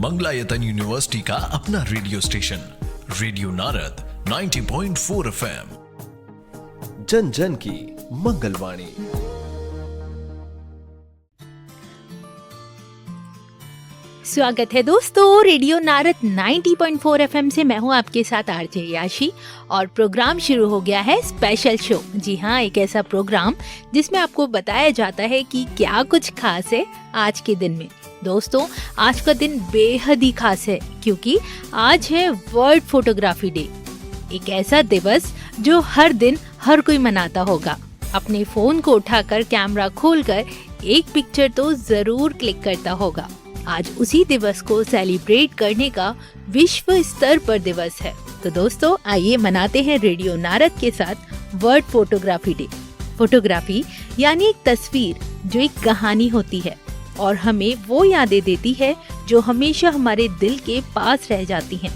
Mangalayatan university का अपना radio station radio Narad 90.4 FM, जन जन की मंगलवाणी। स्वागत है दोस्तों रेडियो नारद 90.4 FM से। मैं हूं आपके साथ आरजे याशी और प्रोग्राम शुरू हो गया है स्पेशल शो। जी हाँ, एक ऐसा प्रोग्राम जिसमें आपको बताया जाता है कि क्या कुछ खास है आज के दिन में। दोस्तों, आज का दिन बेहद ही खास है क्योंकि आज है वर्ल्ड फोटोग्राफी डे। एक ऐसा दिवस जो हर दिन हर कोई मनाता होगा। अपने फोन को उठाकर कैमरा खोलकर एक पिक्चर तो जरूर क्लिक करता होगा। आज उसी दिवस को सेलिब्रेट करने का विश्व स्तर पर दिवस है। तो दोस्तों, आइए मनाते हैं रेडियो नारद के साथ वर्ल्ड फोटोग्राफी डे। फोटोग्राफी यानी एक तस्वीर जो एक कहानी होती है और हमें वो यादें देती है जो हमेशा हमारे दिल के पास रह जाती हैं।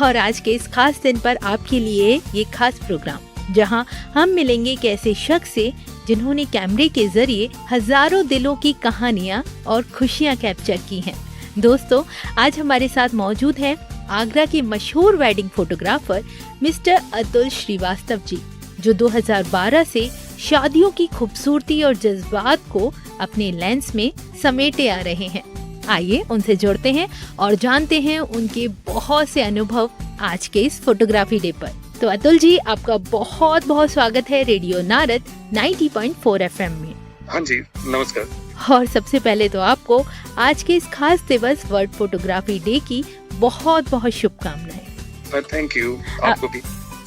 और आज के इस खास दिन पर आपके लिए ये खास प्रोग्राम, जहां हम मिलेंगे एक ऐसे शख्स से जिन्होंने कैमरे के जरिए हजारों दिलों की कहानियां और खुशियां कैप्चर की हैं। दोस्तों, आज हमारे साथ मौजूद है आगरा के मशहूर wedding photographer mister Atul Shrivastava ji, जो 2012 से शादियों की खूबसूरती और जज्बात को अपने लेंस में समेटे आ रहे हैं। आइए उनसे जुड़ते हैं और जानते हैं उनके बहुत से अनुभव आज के इस फोटोग्राफी डे पर। तो अतुल जी, आपका बहुत बहुत स्वागत है रेडियो नारद 90.4 FM में। हाँ जी, नमस्कार। और सबसे पहले तो आपको आज के इस खास दिवस वर्ल्ड फोटोग्राफी डे की बहुत बहुत शुभकामनाएं। थैंक यू, आपको भी।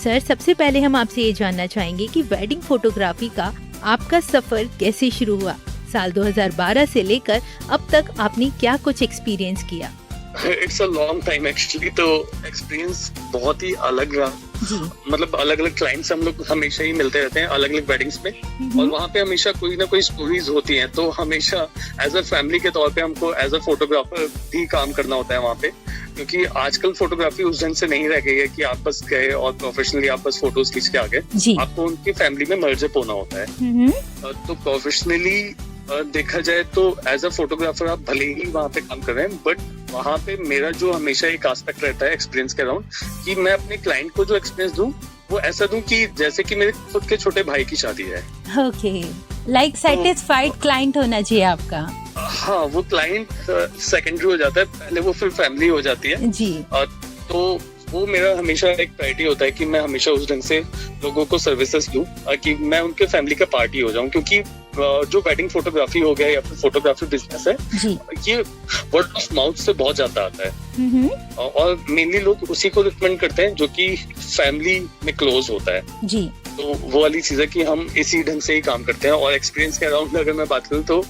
सर, सबसे पहले हम आपसे ये जानना चाहेंगे कि वेडिंग फोटोग्राफी का आपका सफर कैसे शुरू हुआ। साल 2012 से लेकर अब तक आपने क्या कुछ एक्सपीरियंस किया? It's a long time actually. तो एक्सपीरियंस बहुत ही अलग रहा। मतलब अलग अलग क्लाइंट्स हम लोग हमेशा ही मिलते रहते हैं अलग अलग वेडिंग्स में, और वहाँ पे हमेशा कोई ना कोई स्टोरीज होती हैं। तो हमेशा एज अ फैमिली के तौर पे हमको एज अ फोटोग्राफर भी काम करना होता है वहाँ पे, क्योंकि आजकल फोटोग्राफी उस ढंग से नहीं रह गई है कि आप बस गए और प्रोफेशनली आप बस फोटोज खींच के आ गए। आपको उनकी फैमिली में मर्ज अप होना होता है। तो प्रोफेशनली देखा जाए तो एज अ फोटोग्राफर आप भले ही वहाँ पे काम कर रहे हैं, बट वहाँ पे मेरा जो हमेशा एक एस्पेक्ट रहता है एक्सपीरियंस के अराउंड, कि मैं अपने क्लाइंट को जो एक्सपीरियंस दूं वो ऐसा दूं कि जैसे कि मेरे खुद के छोटे भाई की शादी है। ओके, लाइक सैटिस्फाइड क्लाइंट होना चाहिए आपका। हाँ, वो क्लाइंट सेकेंडरी हो जाता है, पहले वो फिर फैमिली हो जाती है जी। तो वो मेरा हमेशा एक प्रायोरिटी होता है कि मैं हमेशा उस ढंग से लोगों को सर्विसेज दूं कि मैं उनके फैमिली का पार्टी हो जाऊं, क्योंकि जो वेडिंग फोटोग्राफी हो गया या फिर फोटोग्राफी बिजनेस है जी, ये वर्ड ऑफ माउथ से बहुत ज्यादा आता है। और मेनली लोग उसी को रिकमेंड करते हैं जो कि फैमिली में क्लोज होता है जी। तो वो वाली चीज है कि हम इसी ढंग से ही काम करते हैं। और एक्सपीरियंस के अराउंड अगर मैं बात करूँ तो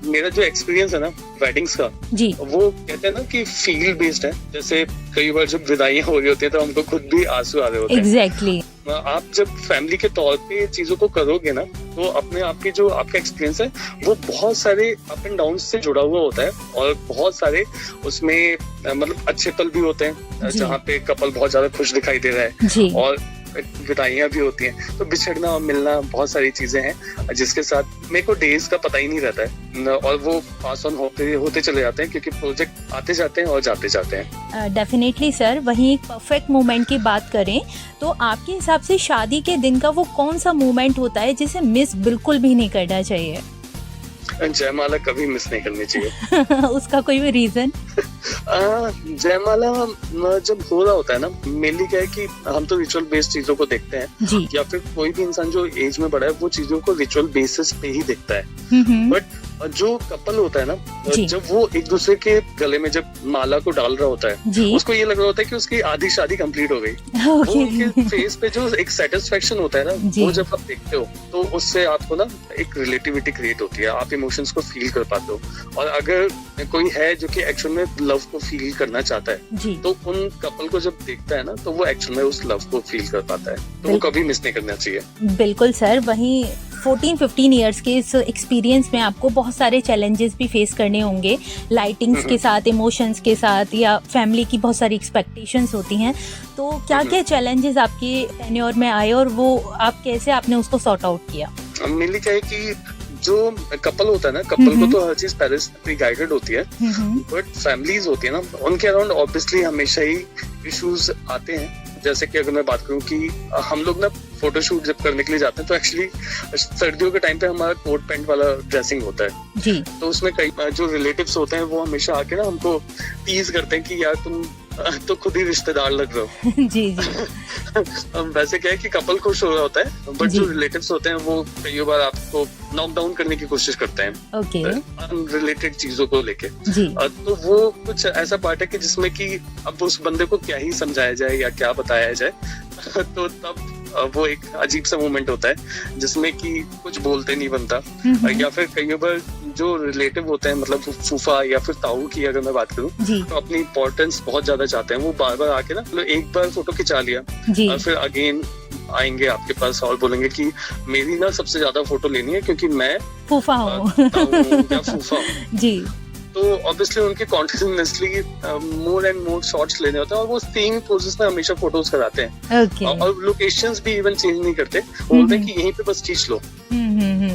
मेरा जो एक्सपीरियंस है ना वेडिंग्स का जी, वो कहते हैं ना कि फील बेस्ड है। जैसे कई बार जब विदाइयां हो रही होती है तो हमको खुद भी आंसू आ रहे होते हैं। एग्जैक्टली। आप जब फैमिली के तौर पे चीजों को करोगे ना, तो अपने आप की जो आपका एक्सपीरियंस है वो बहुत सारे अप एंड डाउन से जुड़ा हुआ होता है, और बहुत सारे उसमें मतलब अच्छे पल भी होते हैं जहाँ पे कपल बहुत ज्यादा खुश दिखाई दे रहा है, और विदाइयां भी होती हैं। तो बिछड़ना मिलना बहुत सारी चीजें हैं जिसके साथ मेरे को डेज का पता ही नहीं रहता है, और वो पास ऑन होते चले जाते हैं क्योंकि प्रोजेक्ट आते जाते हैं और जाते जाते हैं। डेफिनेटली सर, वहीं एक परफेक्ट मोमेंट की बात करें तो आपके हिसाब से शादी के दिन का वो कौन सा मोमेंट होता है जिसे मिस बिल्कुल भी नहीं करना चाहिए? जयमाला कभी मिस नहीं करनी चाहिए। उसका कोई भी रीजन? जयमाला जब हो रहा होता है ना, मेनली क्या है कि हम तो रिचुअल बेस्ड चीजों को देखते हैं, या फिर कोई भी इंसान जो एज में बड़ा है वो चीजों को रिचुअल बेसिस पे ही देखता है। बट जो कपल होता है ना, जब वो एक दूसरे के गले में जब माला को डाल रहा होता है, उसको ये लग रहा होता है कि उसकी आधी शादी कंप्लीट हो गई। वो उनके फेस पे जो एक सेटिस्फेक्शन होता है ना, वो जब आप देखते हो तो उससे आपको ना एक रिलेटिविटी क्रिएट होती है, आप इमोशंस को फील कर पाते हो। और अगर कोई है जो कि एक्चुअल में लव को फील करना चाहता है, तो उन कपल को जब देखता है ना, तो वो एक्चुअल में उस लव को फील कर पाता है। तो वो कभी मिस नहीं करना चाहिए। बिल्कुल सर, वहीं 14-15 इयर्स के इस एक्सपीरियंस में आपको बहुत सारे चैलेंजेस भी फेस करने होंगे, लाइटिंग्स के साथ, इमोशंस के साथ, या फैमिली की बहुत सारी एक्सपेक्टेशंस होती हैं। तो क्या क्या चैलेंजेस आपके टेन्योर में आए और वो आप कैसे आपने उसको सॉर्ट आउट किया? मेनली क्या है कि जो कपल होता है ना, कपल को तो हर चीज पहले से प्री गाइडेड होती है, बट फैमिलीज होती है ना, उनके अराउंड ऑब्वियसली हमेशा ही इश्यूज आते हैं। जैसे कि अगर मैं बात करूं कि हम लोग ना फोटोशूट जब करने के लिए जाते हैं तो एक्चुअली सर्दियों के टाइम पे हमारा कोट पैंट वाला ड्रेसिंग होता है जी। तो उसमें कई जो रिलेटिव्स होते हैं वो हमेशा आके ना हमको टीज करते हैं कि यार तुम तो खुद ही रिश्तेदार लग रहे हो। जी जी। वैसे क्या है कि कपल खुश हो रहा होता है, बट जो रिलेटिव्स होते हैं वो कई बार आपको नॉक डाउन करने की कोशिश करते हैं अनरिलेटेड चीजों को लेके। तो वो कुछ ऐसा पार्ट है कि जिसमें कि अब उस बंदे को क्या ही समझाया जाए या क्या बताया जाए तो तब वो एक अजीब सा मोमेंट होता है जिसमें कि कुछ बोलते नहीं बनता। या फिर कई बार जो रिलेटिव होते हैं, मतलब फूफा या फिर ताऊ की अगर मैं बात करूं, तो अपनी इम्पोर्टेंस बहुत ज्यादा चाहते हैं। वो बार बार आके ना, मतलब एक बार फोटो खिंचा लिया और फिर अगेन आएंगे आपके पास और बोलेंगे कि मेरी ना सबसे ज्यादा फोटो लेनी है क्योंकि मैं फूफा हूँ या फूफा हूँ जी। तो ऑब्वियसली उनके continuously more and more shots लेने होते हैं और वो सेम पोजेस में हमेशा फोटोज कराते हैं। और लोकेशंस भी इवन चेंज नहीं करते, बोलते हैं कि यहीं पे बस खींच लो।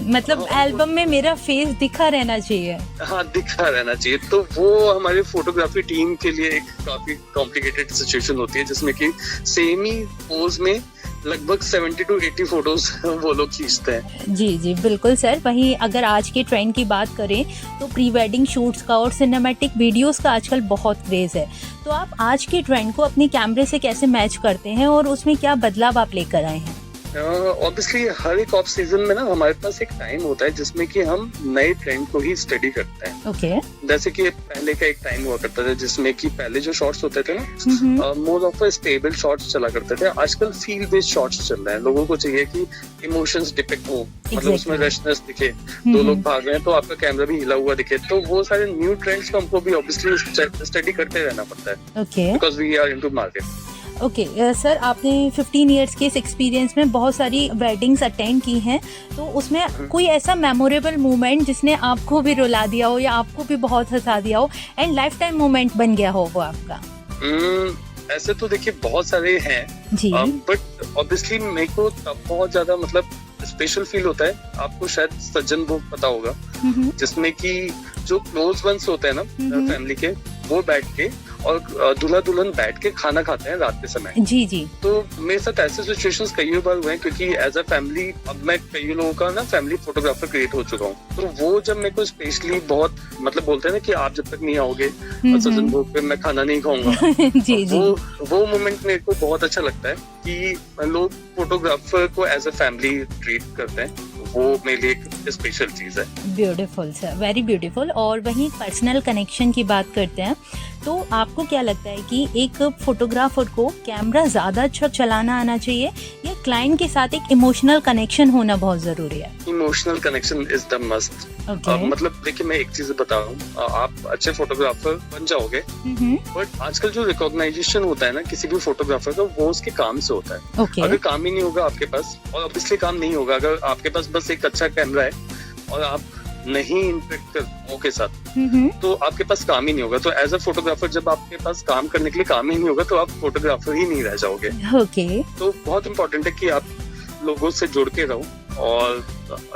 मतलब एल्बम में मेरा फेस दिखा रहना चाहिए। हाँ, दिखा रहना चाहिए। तो वो हमारे फोटोग्राफी टीम के लिए एक काफी कॉम्प्लिकेटेड सिचुएशन होती है जिसमें कि सेम ही पोज में लगभग 70 to 80 फोटोज वो लोग खींचते हैं। जी जी बिल्कुल सर। वहीं अगर आज के ट्रेंड की बात करें तो प्री वेडिंग शूट्स का और सिनेमैटिक वीडियोस का आजकल बहुत क्रेज है। तो आप आज के ट्रेंड को अपने कैमरे से कैसे मैच करते हैं और उसमें क्या बदलाव आप लेकर आए हैं? ऑब्वियसली हर एक ऑफ सीजन में ना हमारे पास एक टाइम होता है जिसमें कि हम नए ट्रेंड को ही स्टडी करते हैं। जैसे कि पहले का एक टाइम हुआ करता था जिसमें कि पहले जो शॉट्स होते थे ना, मोर ऑफ स्टेबल शॉट्स चला करते थे। आजकल फील बेस्ड शॉट्स चल रहे हैं। लोगों को चाहिए कि इमोशंस डिपिक्ट हो, मतलब उसमें रशनेस दिखे, दो लोग भाग रहे हैं तो आपका कैमरा भी हिला हुआ दिखे। तो वो सारे न्यू ट्रेंड्स को हमको भी ऑब्वियसली स्टडी करते रहना पड़ता है, because we are into market. Sir आपने 15 इयर्स के इस एक्सपीरियंस में बहुत सारी वेडिंग्स अटेंड की हैं, तो उसमें कोई ऐसा मेमोरेबल मोमेंट जिसने आपको भी रुला दिया हो या आपको भी बहुत हंसा दिया हो एंड लाइफ टाइम मोमेंट बन गया हो वो आपका? ऐसे तो देखिए बहुत सारे हैं जी, बट ऑब्वियसली मेरे को तब बहुत ज्यादा मतलब स्पेशल फील होता है। आपको शायद सज्जन भोग पता होगा, जिसमें कि जो क्लोज वंस होते हैं ना फैमिली के, वो बैठ के और दूल्हा दुल्हन बैठ के खाना खाते हैं रात के समय। जी जी। तो मेरे साथ ऐसे सिचुएशंस कई बार हुए हैं क्योंकि एज अ फैमिली अब मैं कई लोगों का ना फैमिली फोटोग्राफर क्रिएट हो चुका हूँ। तो वो जब मेरे को स्पेशली बहुत मतलब बोलते हैं ना कि आप जब तक नहीं आओगे सज्जन भोग पे मैं खाना नहीं खाऊंगा जी जी। वो मोमेंट मेरे को बहुत अच्छा लगता है कि लोग फोटोग्राफर को एज अ फैमिली ट्रीट करते हैं। वो मेरे लिए एक स्पेशल चीज है। Beautiful sir, very beautiful. और वहीं पर्सनल कनेक्शन की बात करते हैं तो आपको क्या लगता है कि एक फोटोग्राफर को कैमरा ज्यादा अच्छा चलाना आना चाहिए या क्लाइंट के साथ एक इमोशनल कनेक्शन होना बहुत जरूरी है? Emotional connection is the must. मतलब देखिए मैं एक चीज बता रहा हूँ, आप अच्छे फोटोग्राफर बन जाओगे, बट आजकल जो रिकॉग्नाइजेशन होता है ना किसी भी फोटोग्राफर का, वो उसके काम से होता है। अगर काम ही नहीं होगा आपके पास, और ऑब्वियसली काम नहीं होगा अगर आपके पास बस एक अच्छा कैमरा है और आप नहीं इंटरेक्ट कर लोगों के साथ, तो आपके पास काम ही नहीं होगा। तो एज अ फोटोग्राफर जब आपके पास काम करने के लिए काम ही नहीं होगा तो आप फोटोग्राफर ही नहीं रह जाओगे। तो बहुत इम्पोर्टेंट है कि आप लोगों से जुड़ के रहो और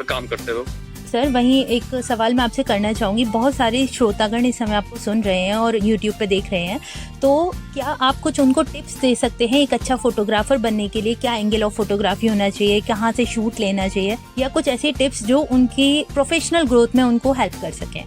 काम करते रहो। सर वहीं एक सवाल मैं आपसे करना चाहूँगी, बहुत सारे श्रोतागण इस समय आपको सुन रहे हैं और यूट्यूब पे देख रहे हैं, तो क्या आप कुछ उनको टिप्स दे सकते हैं एक अच्छा फोटोग्राफर बनने के लिए? क्या एंगल ऑफ फोटोग्राफी होना चाहिए, कहाँ से शूट लेना चाहिए, या कुछ ऐसे टिप्स जो उनकी प्रोफेशनल ग्रोथ में उनको हेल्प कर सकें?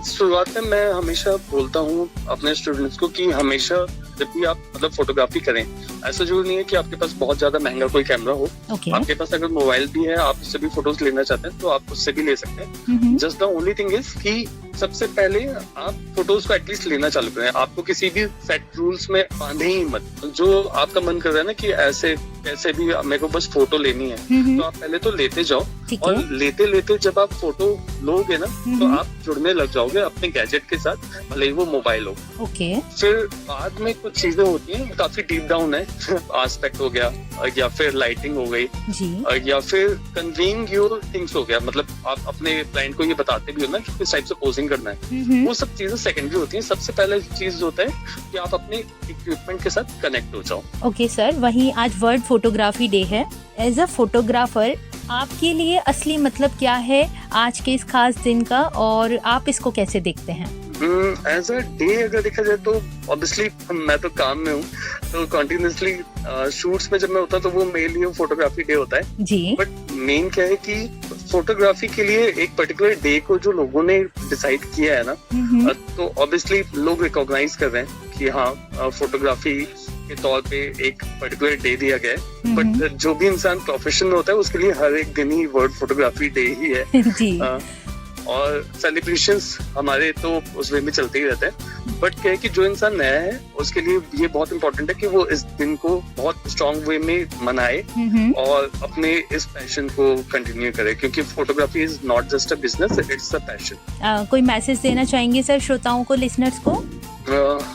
शुरुआत में मैं हमेशा बोलता हूँ अपने स्टूडेंट्स को कि हमेशा जब भी आप मतलब फोटोग्राफी करें, ऐसा जरूरी नहीं है कि आपके पास बहुत ज्यादा महंगा कोई कैमरा हो। आपके पास अगर मोबाइल भी है, आप उससे भी फोटोज लेना चाहते हैं तो आप उससे भी ले सकते हैं। Just the only thing is कि सबसे पहले आप फोटोज को एटलीस्ट लेना चालू करें। आपको किसी भी सेट रूल्स में बांधे ही मत। जो आपका मन कर रहा है ना कि ऐसे कैसे भी मेरे को बस फोटो लेनी है, तो आप पहले तो लेते जाओ, और लेते लेते जब आप फोटो लोगे ना तो आप जुड़ने लग जाओगे अपने गैजेट के साथ, भले ही वो मोबाइल हो। फिर बाद में कुछ चीजें होती हैं काफी डीप डाउन है, एस्पेक्ट हो गया या फिर लाइटिंग हो गई या फिर कन्वीइंग योर थिंग्स हो गया, मतलब आप अपने क्लाइंट को ये बताते भी हो ना कि किस टाइप से पोजिंग करना है, वो सब चीजें सेकेंडरी होती हैं। सबसे पहले चीज होता है कि आप अपने इक्विपमेंट के साथ कनेक्ट हो जाओ। ओके सर, वहीं आज वर्ल्ड फोटोग्राफी डे है। एज अ फोटोग्राफर आपके लिए असली मतलब क्या है आज के इस खास दिन का, और आप इसको कैसे देखते हैं? एज अ डे अगर देखा जाए तो ऑब्वियसली मैं तो काम में हूँ, तो कंटिन्यूसली शूट्स में जब मैं होता तो वो मेरे लिए फोटोग्राफी डे होता है जी। बट मेन क्या है कि फोटोग्राफी के लिए एक पर्टिकुलर डे को जो लोगों ने डिसाइड किया है ना, तो ऑब्वियसली लोग रिकॉग्नाइज कर रहे हैं कि हाँ फोटोग्राफी के तौर पे एक पर्टिकुलर डे दिया गया है। बट जो भी इंसान प्रोफेशन में होता है उसके लिए हर एक दिन ही वर्ल्ड फोटोग्राफी डे ही है जी। और सेलिब्रेशंस हमारे तो उस वे में चलते ही रहते हैं। बट क्या है कि जो इंसान नया है उसके लिए ये बहुत इंपॉर्टेंट है कि वो इस दिन को बहुत स्ट्रॉन्ग वे में मनाए और अपने इस पैशन को कंटिन्यू करे, क्योंकि photography is not just a business, it's a passion. कोई मैसेज देना चाहेंगे सर श्रोताओं को, लिसनर्स को?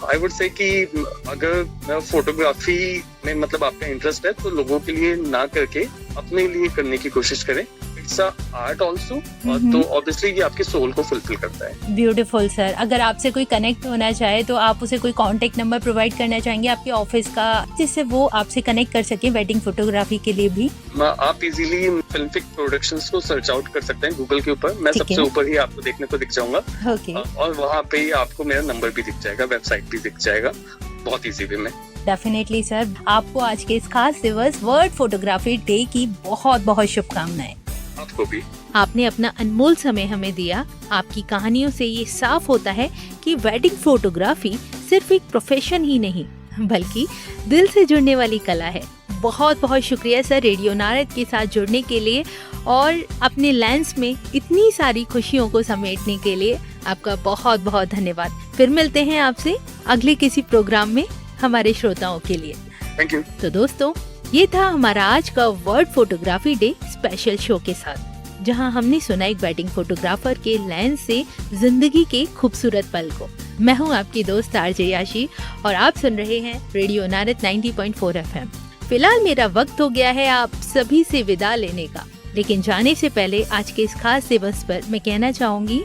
आई वुड से कि अगर फोटोग्राफी में मतलब आपका इंटरेस्ट है तो लोगों के लिए ना करके अपने लिए करने की कोशिश करें। इट्स अ आर्ट आल्सो, तो ऑब्वियसली ये आपके सोल को फुलफिल करता है। Beautiful sir. अगर आपसे कोई कनेक्ट होना चाहे तो आप उसे कोई कांटेक्ट नंबर प्रोवाइड करना चाहेंगे आपके ऑफिस का, जिससे वो आपसे कनेक्ट कर सके वेडिंग फोटोग्राफी के लिए भी? आप इजीली फिल्मफिक प्रोडक्शंस को सर्च आउट कर सकते हैं गूगल के ऊपर। मैं सबसे ऊपर ही आपको देखने को दिख जाऊंगा और वहाँ पे ही आपको मेरा नंबर भी दिख जाएगा, वेबसाइट भी दिख जाएगा, बहुत इजी वे में। डेफिनेटली सर, आपको आज के इस खास दिवस वर्ल्ड फोटोग्राफी डे की बहुत बहुत शुभकामनाएं। आपको भी। आपने अपना अनमोल समय हमें दिया। आपकी कहानियों से ये साफ होता है कि वेडिंग फोटोग्राफी सिर्फ एक प्रोफेशन ही नहीं बल्कि दिल से जुड़ने वाली कला है। बहुत बहुत शुक्रिया सर रेडियो नारद के साथ जुड़ने के लिए और अपने लेंस में इतनी सारी खुशियों को समेटने के लिए आपका बहुत बहुत धन्यवाद। फिर मिलते हैं आपसे अगले किसी प्रोग्राम में हमारे श्रोताओं के लिए। Thank you. तो दोस्तों, ये था हमारा आज का world photography day special show के साथ, जहां हमने सुना एक वेडिंग फोटोग्राफर के लेंस से जिंदगी के खूबसूरत पल को। मैं हूं आपकी दोस्त आरजे याशी और आप सुन रहे हैं रेडियो नारद 90.4 FM। फिलहाल मेरा वक्त हो गया है आप सभी से विदा लेने का, लेकिन जाने से पहले आज के इस खास दिवस पर मैं कहना चाहूंगी,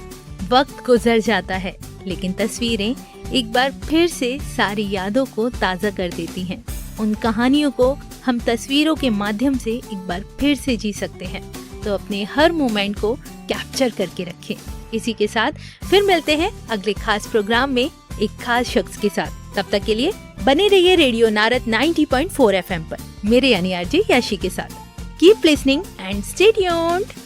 वक्त गुजर जाता है लेकिन तस्वीरें एक बार फिर से सारी यादों को ताज़ा कर देती हैं। उन कहानियों को हम तस्वीरों के माध्यम से एक बार फिर से जी सकते हैं, तो अपने हर मोमेंट को कैप्चर करके रखें। इसी के साथ फिर मिलते हैं अगले खास प्रोग्राम में एक खास शख्स के साथ। तब तक के लिए बने रहिए रेडियो नारद 90.4 FM पर मेरे यानी आरजे याशी के साथ। Keep listening and stay tuned.